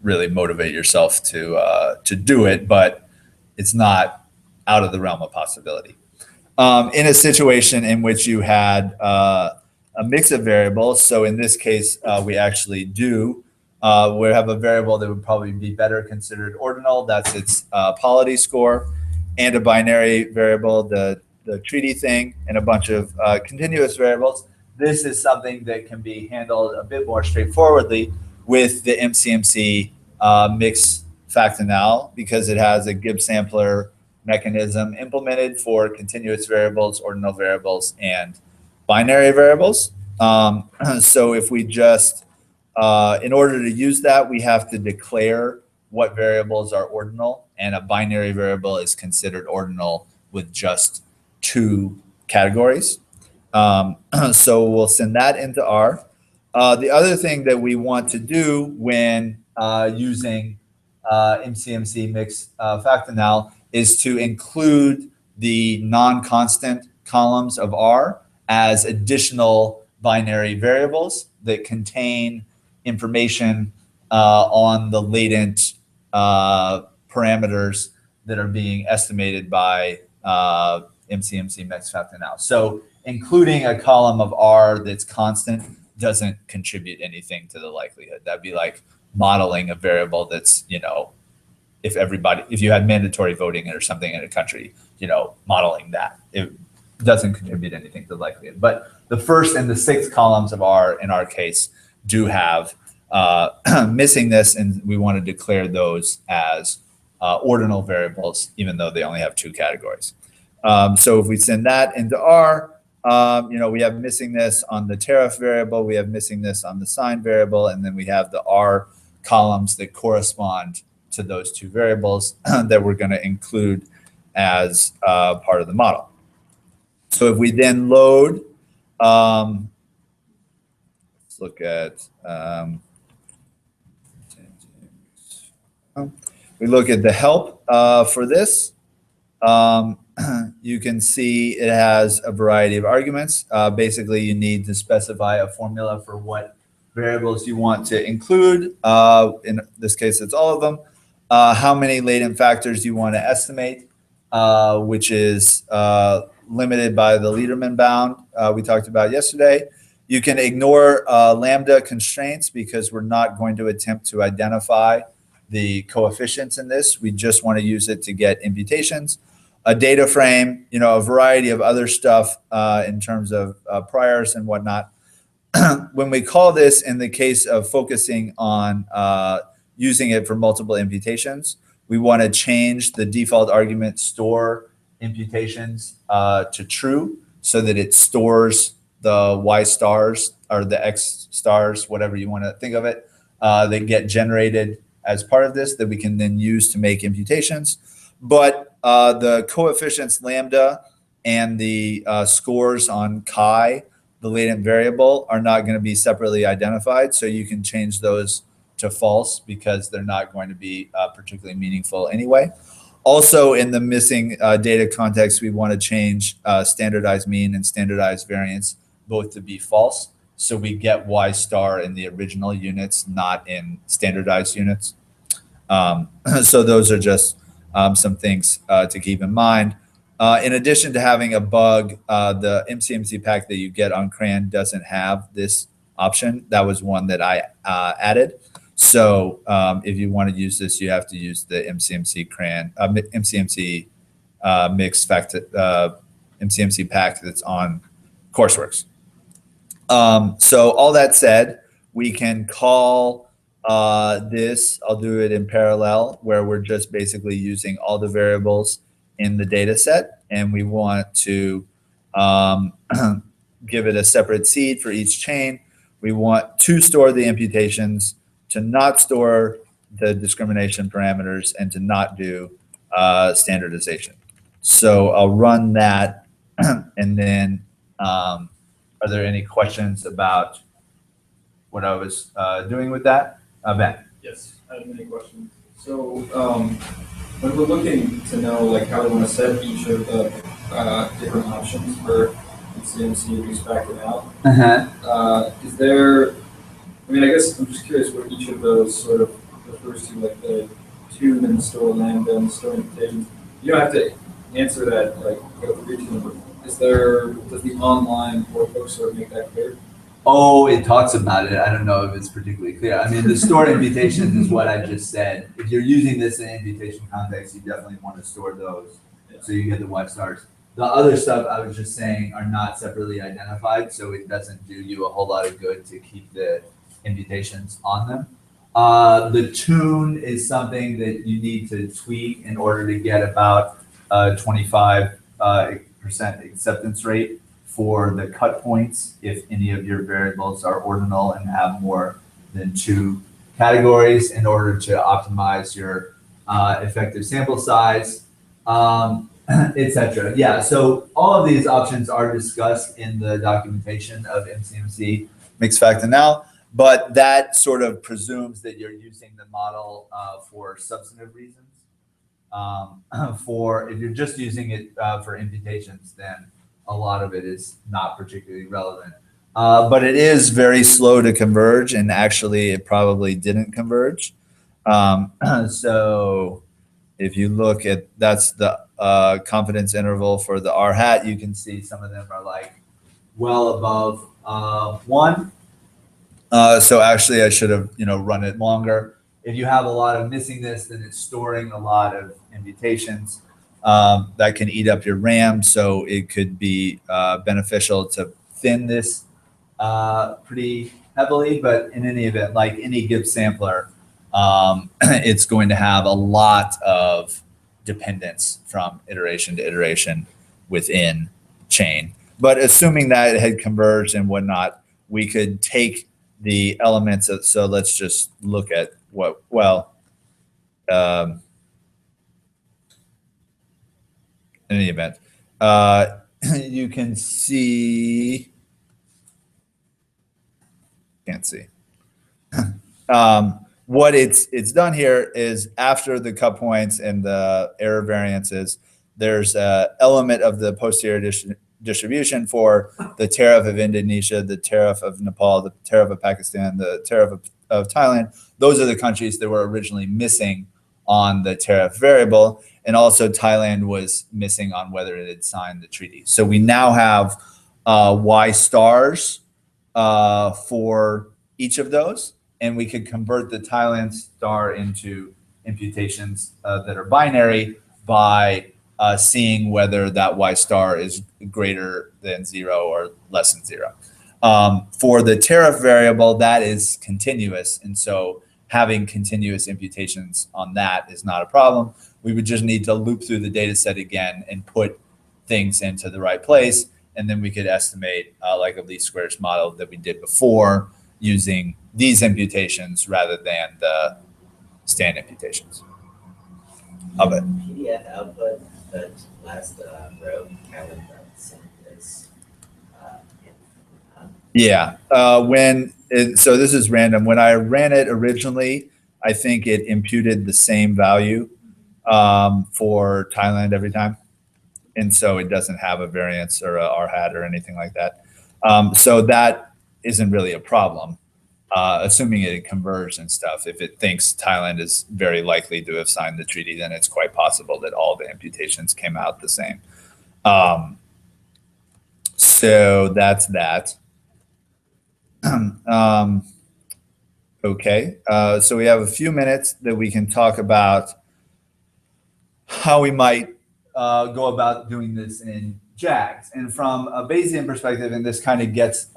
really motivate yourself to do it, but it's not out of the realm of possibility. In a situation in which you had a mix of variables, so in this case, we actually do. We have a variable that would probably be better considered ordinal. That's its polity score, and a binary variable, the treaty thing, and a bunch of continuous variables. This is something that can be handled a bit more straightforwardly with the MCMC mix factanal, because it has a Gibbs sampler mechanism implemented for continuous variables, ordinal variables, and binary variables. So if we just in order to use that, we have to declare what variables are ordinal, and a binary variable is considered ordinal with just two categories. So we'll send that into R. The other thing that we want to do when using MCMC mix factanal is to include the non-constant columns of R as additional binary variables that contain information on the latent parameters that are being estimated by MCMC mix factanal. So including a column of R that's constant doesn't contribute anything to the likelihood. That'd be like modeling a variable that's, if you had mandatory voting or something in a country, modeling that. It doesn't contribute anything to the likelihood. But the first and the sixth columns of R, in our case, do have missingness, and we want to declare those as ordinal variables, even though they only have two categories. So if we send that into R, we have missingness on the tariff variable, we have missingness on the sign variable, and then we have the R columns that correspond to those two variables that we're going to include as part of the model. So if we then load, let's look at, we look at the help for this. You can see it has a variety of arguments. Basically, you need to specify a formula for what variables you want to include. In this case, it's all of them. How many latent factors you want to estimate, which is limited by the Lederman bound we talked about yesterday. You can ignore lambda constraints because we're not going to attempt to identify the coefficients in this. We just want to use it to get imputations. A data frame, a variety of other stuff in terms of priors and whatnot. When we call this, in the case of focusing on using it for multiple imputations, we want to change the default argument store imputations to true, so that it stores the Y stars or the X stars, whatever you want to think of it, that get generated as part of this that we can then use to make imputations. But the coefficients lambda and the scores on chi, the latent variable, are not going to be separately identified. So you can change those to false because they're not going to be particularly meaningful anyway. Also, in the missing data context, we want to change standardized mean and standardized variance both to be false. So we get Y star in the original units, not in standardized units. So those are just some things to keep in mind. In addition to having a bug, the MCMC pack that you get on CRAN doesn't have this option. That was one that I added. So if you want to use this, you have to use the MCMC CRAN, MCMC mixed fact, MCMC pack that's on courseworks. So all that said, we can call this, I'll do it in parallel, where we're just basically using all the variables in the data set, and we want to give it a separate seed for each chain. We want to store the imputations, to not store the discrimination parameters, and to not do standardization. So I'll run that, and then are there any questions about what I was doing with that? Ben. Yes, I have many questions. So when we're looking to know like how we want to set each of the different options for CMC who's factored out, is there, I mean, I guess I'm just curious what each of those sort of refers to, like the tune and the store lambda and the store imputation. You don't have to answer that like what the reach number. Is there, does the online workbook sort of make that clear? Oh, it talks about it. I don't know if it's particularly clear. I mean, the stored imputations is what I just said. If you're using this in imputation context, you definitely want to store those. Yeah. So So you get the Y stars. The other stuff I was just saying are not separately identified, so it doesn't do you a whole lot of good to keep the imputations on them. The tune is something that you need to tweak in order to get about 25% acceptance rate for the cut points if any of your variables are ordinal and have more than 2 categories in order to optimize your effective sample size, etc. Yeah, so all of these options are discussed in the documentation of MCMC mixed fact anal, but that sort of presumes that you're using the model for substantive reasons. If you're just using it for imputations, then a lot of it is not particularly relevant. But it is very slow to converge, and actually it probably didn't converge. So if you look at, that's the confidence interval for the R hat, you can see some of them are like well above 1. So actually I should have, run it longer. If you have a lot of missingness, then it's storing a lot of imputations. That can eat up your RAM, so it could be beneficial to thin this pretty heavily. But in any event, like any Gibbs sampler, it's going to have a lot of dependence from iteration to iteration within chain. But assuming that it had converged and whatnot, we could take the elements of, so let's just look at what, in any event, you can see, can't see. What it's done here is after the cut points and the error variances, there's an element of the posterior distribution for the tariff of Indonesia, the tariff of Nepal, the tariff of Pakistan, the tariff of Thailand. Those are the countries that were originally missing on the tariff variable. And also Thailand was missing on whether it had signed the treaty. So we now have Y stars for each of those. And we could convert the Thailand star into imputations that are binary by seeing whether that Y star is greater than 0 or less than 0. For the tariff variable, that is continuous. And so having continuous imputations on that is not a problem. We would just need to loop through the data set again and put things into the right place. And then we could estimate like a least squares model that we did before using these imputations rather than the stand imputations of it. PDF output, the last row kind of is Yeah, so this is random. When I ran it originally, I think it imputed the same value for Thailand every time. And so it doesn't have a variance or a R hat or anything like that. So that isn't really a problem, assuming it converged and stuff. If it thinks Thailand is very likely to have signed the treaty, then it's quite possible that all the imputations came out the same. So that's that. Okay, so we have a few minutes that we can talk about how we might go about doing this in JAGs. And from a Bayesian perspective, and this kind of gets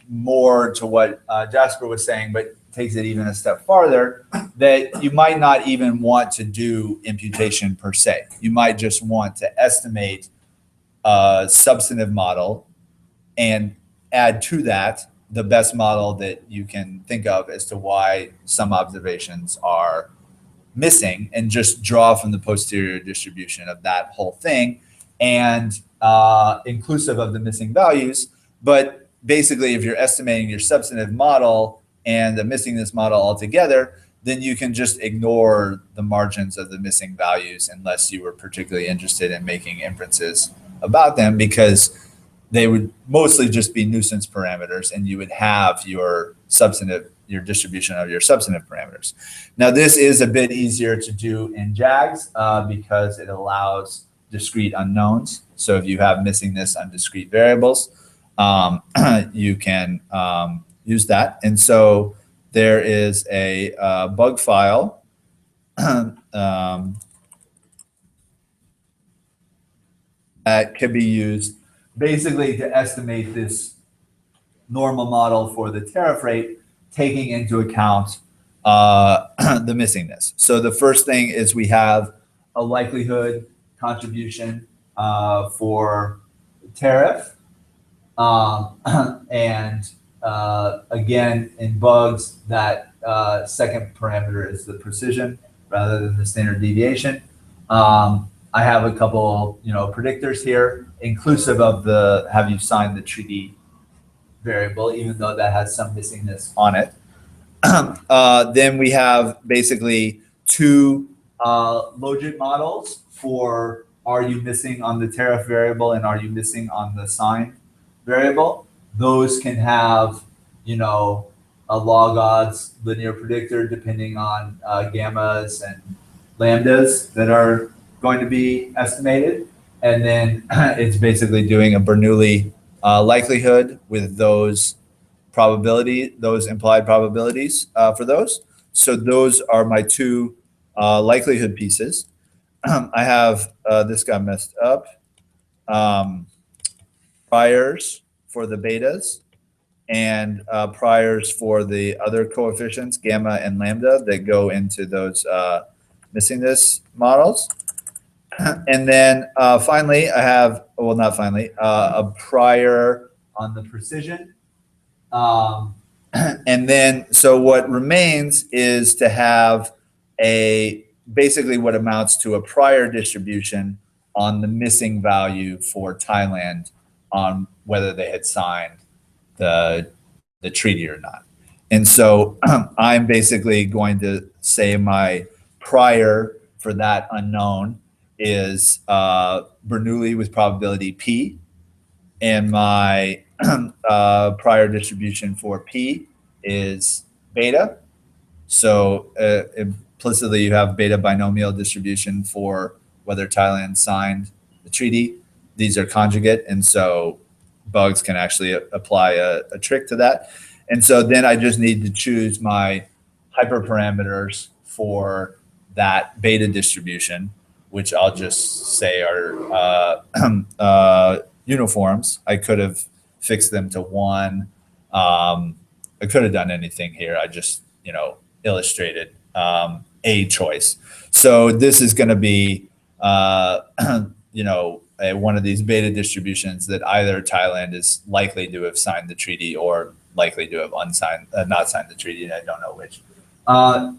more to what Jasper was saying, but takes it even a step farther, that you might not even want to do imputation per se. You might just want to estimate a substantive model and add to that the best model that you can think of as to why some observations are missing, and just draw from the posterior distribution of that whole thing, and inclusive of the missing values. But basically, if you're estimating your substantive model and the missingness model altogether, then you can just ignore the margins of the missing values unless you were particularly interested in making inferences about them, because they would mostly just be nuisance parameters, and you would have your distribution of your substantive parameters. Now, this is a bit easier to do in JAGs because it allows discrete unknowns. So if you have missingness on discrete variables, you can use that. And so there is a bug file that can be used basically to estimate this normal model for the tariff rate, taking into account the missingness. So the first thing is we have a likelihood contribution for tariff. And again, in bugs, that second parameter is the precision rather than the standard deviation. I have a couple, predictors here, inclusive of the have you signed the treaty variable, even though that has some missingness on it. Then we have basically two logit models for are you missing on the tariff variable and are you missing on the sign variable. Those can have, a log odds linear predictor depending on gammas and lambdas that are going to be estimated. And then it's basically doing a Bernoulli likelihood with those implied probabilities for those. So those are my two likelihood pieces. I have, this got messed up, priors for the betas and priors for the other coefficients, gamma and lambda, that go into those missingness models. And then finally, I have, not finally, a prior on the precision. And then, so what remains is to have basically what amounts to a prior distribution on the missing value for Thailand on whether they had signed the treaty or not. And so I'm basically going to say my prior for that unknown is Bernoulli with probability P, and my prior distribution for P is beta. So implicitly you have beta binomial distribution for whether Thailand signed the treaty. These are conjugate, and so bugs can actually apply a trick to that. And so then I just need to choose my hyperparameters for that beta distribution, which I'll just say are uniforms. I could have fixed them to 1. I could have done anything here. I just, illustrated a choice. So this is going to be, one of these beta distributions that either Thailand is likely to have signed the treaty or likely to have not signed the treaty, and I don't know which.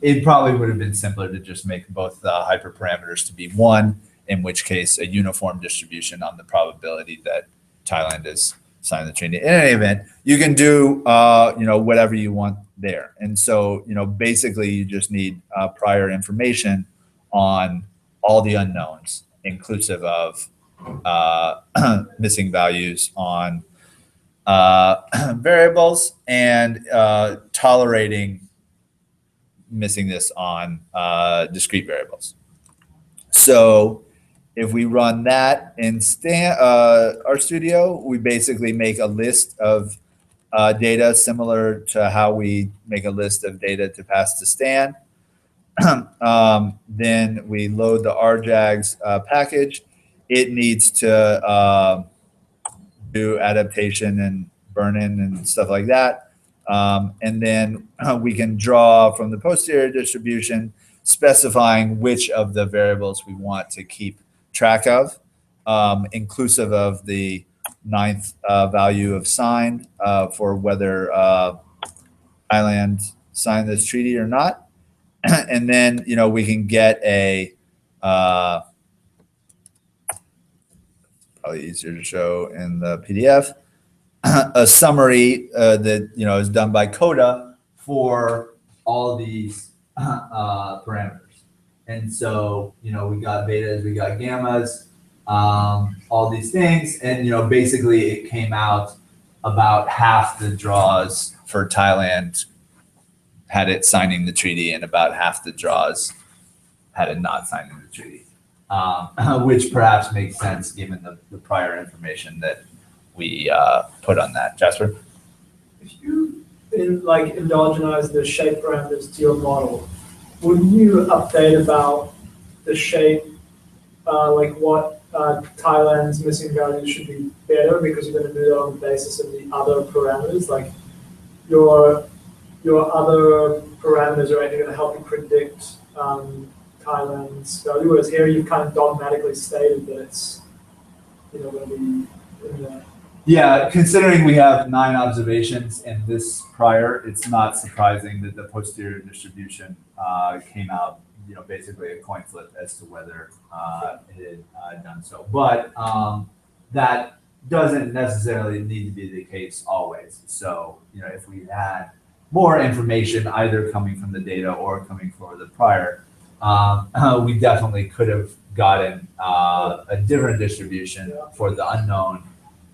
It probably would have been simpler to just make both the hyperparameters to be 1, in which case a uniform distribution on the probability that Thailand has signed the treaty. In any event, you can do, whatever you want there. And so, basically you just need prior information on all the unknowns, inclusive of missing values on variables, and tolerating missingness on discrete variables. So if we run that in RStudio, we basically make a list of data similar to how we make a list of data to pass to Stan. Then we load the rjags package, it needs to do adaptation and burn-in and stuff like that. And then we can draw from the posterior distribution, specifying which of the variables we want to keep track of, inclusive of the 9th value of sign for whether Thailand signed this treaty or not. And then, we can get a, probably easier to show in the PDF, a summary that, is done by CODA for all these parameters. And so, we got betas, we got gammas, all these things. And, basically it came out about half the draws for Thailand had it signing the treaty, and about half the draws had it not signing the treaty, which perhaps makes sense given the prior information that we put on that. Jasper? If you endogenize the shape parameters to your model, wouldn't you update about the shape, what Thailand's missing values should be better because you're going to do it on the basis of the other parameters? Like your other parameters are actually going to help you predict Thailand's value, whereas here you've kind of dogmatically stated that it's going to be in the... Yeah, considering we have 9 observations in this prior, it's not surprising that the posterior distribution came out, basically a coin flip as to whether it had done so. But that doesn't necessarily need to be the case always. So, if we had more information either coming from the data or coming from the prior, we definitely could have gotten a different distribution for the unknown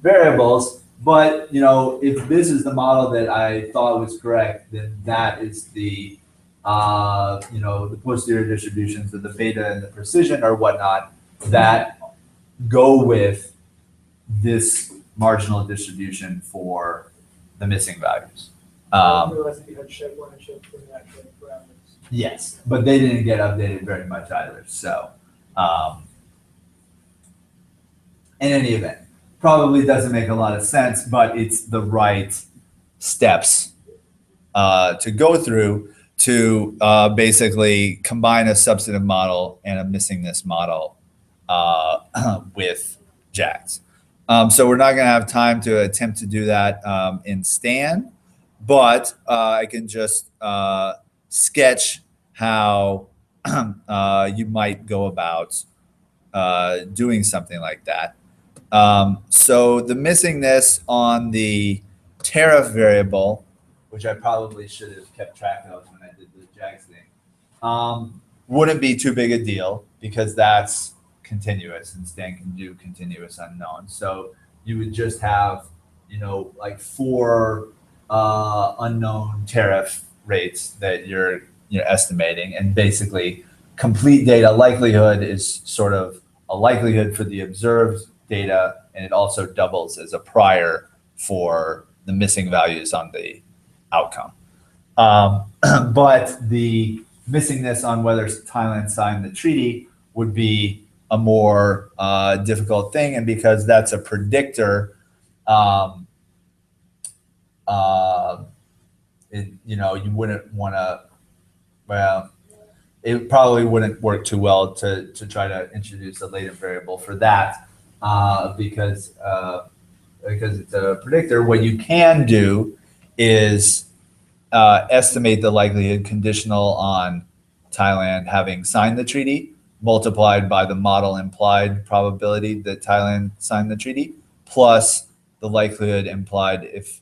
variables. But, if this is the model that I thought was correct, then that is the, the posterior distributions of the beta and the precision or whatnot that go with this marginal distribution for the missing values. Yes, but they didn't get updated very much either. So, in any event, probably doesn't make a lot of sense, but it's the right steps to go through to basically combine a substantive model and a missingness model with JAX. So we're not going to have time to attempt to do that in Stan, but I can just sketch how you might go about doing something like that. So the missingness on the tariff variable, which I probably should have kept track of when I did the JAX thing, wouldn't be too big a deal because that's continuous and Stan can do continuous unknown. So you would just have, 4 unknown tariff rates that you're estimating, and basically complete data likelihood is sort of a likelihood for the observed data, and it also doubles as a prior for the missing values on the outcome. But the missingness on whether Thailand signed the treaty would be a more difficult thing, and because that's a predictor, you wouldn't want to. Well, it probably wouldn't work too well to try to introduce a latent variable for that because it's a predictor. What you can do is estimate the likelihood conditional on Thailand having signed the treaty, multiplied by the model implied probability that Thailand signed the treaty, plus the likelihood implied if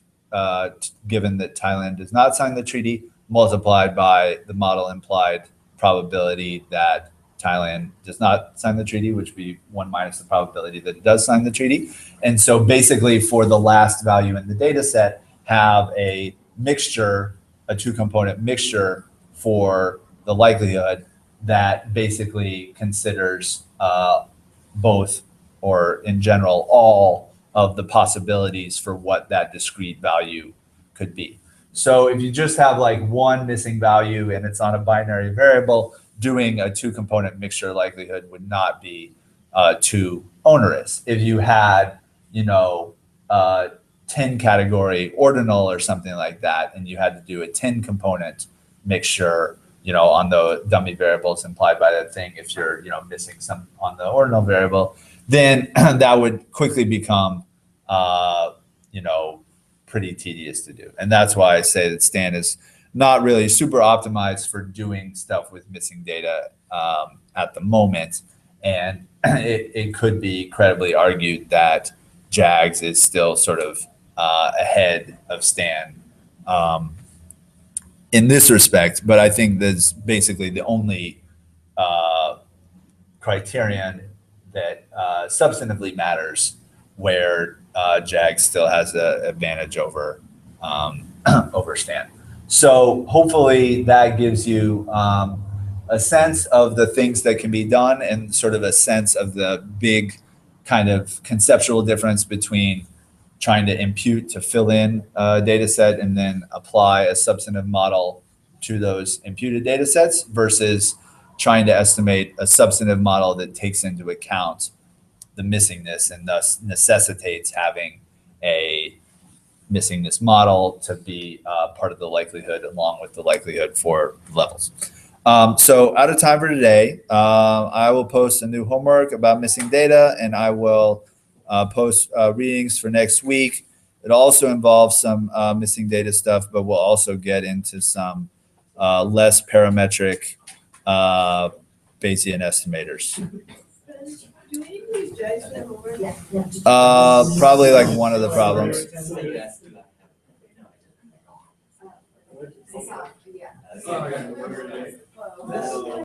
given that Thailand does not sign the treaty, multiplied by the model implied probability that Thailand does not sign the treaty, which would be 1 minus the probability that it does sign the treaty. And so basically for the last value in the data set, have a mixture, a 2-component mixture for the likelihood that basically considers both, or in general, all of the possibilities for what that discrete value could be. So if you just have like one missing value and it's on a binary variable, doing a 2-component mixture likelihood would not be too onerous. If you had, 10 category ordinal or something like that, and you had to do a 10 component mixture, on the dummy variables implied by that thing, if you're, missing some on the ordinal variable, then that would quickly become, pretty tedious to do. And that's why I say that Stan is not really super optimized for doing stuff with missing data at the moment. And it could be credibly argued that JAGS is still sort of ahead of Stan in this respect. But I think that's basically the only criterion that substantively matters where JAGS still has an advantage over over Stan. So hopefully that gives you a sense of the things that can be done and sort of a sense of the big kind of conceptual difference between trying to impute to fill in a data set and then apply a substantive model to those imputed data sets versus trying to estimate a substantive model that takes into account the missingness and thus necessitates having a missingness model to be part of the likelihood along with the likelihood for levels. So out of time for today. I will post a new homework about missing data, and I will post readings for next week. It also involves some missing data stuff, but we'll also get into some less parametric Bayesian estimators. Do we use JAGS for the homework? Probably like one of the problems. Yeah. Oh, yeah.